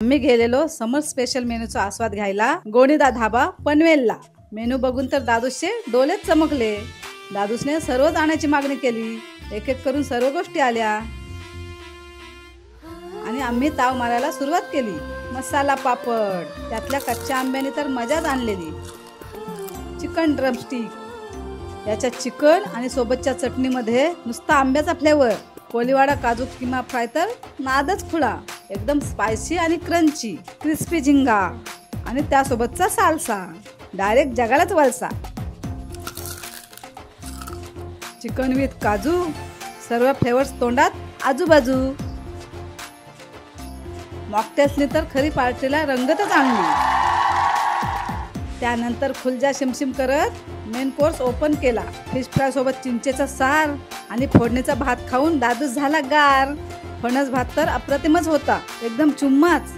आम्ही गेलेलो समर स्पेशल मेनूचा आस्वाद घ्यायला गोणीदा धाबा पनवेलला। मेनू बघून तर दादूसचे डोलेच चमकले। दादूसने सर्वच आणायची मागणी केली। एक एक करून सर्व गोष्टी आल्या आणि आम्ही ताव मारायला सुरुवात केली। मसाला पापड, त्यातल्या कच्च्या आंब्याने तर मजाच आणलेली। चिकन ड्रमस्टिक, याच्या चिकन आणि सोबतच्या चटणीमध्ये नुसता आंब्याचा फ्लेवर। कोलीवाडा काजू किमा फ्राय तर नादच खुळा, एकदम स्पायसी आणि क्रंची। क्रिस्पी झिंगा आणि त्यासोबतचा साल्सा, डायरेक्ट जगालाच वळसा। चिकन विथ काजू, सर्व फ्लेवर्स तोंडात आजूबाजू। मॉकटेल्सने तर खरी पार्टीला रंगतच आणली। त्यानंतर खुलजा शिमशिम करत मेन कोर्स ओपन केला। फिश फ्राय सोबत चिंचेचा सार आणि फोडणीचा भात खाऊन दादूस झाला गार। फणस भात तर अप्रतिमच होता, एकदम चुम्माच।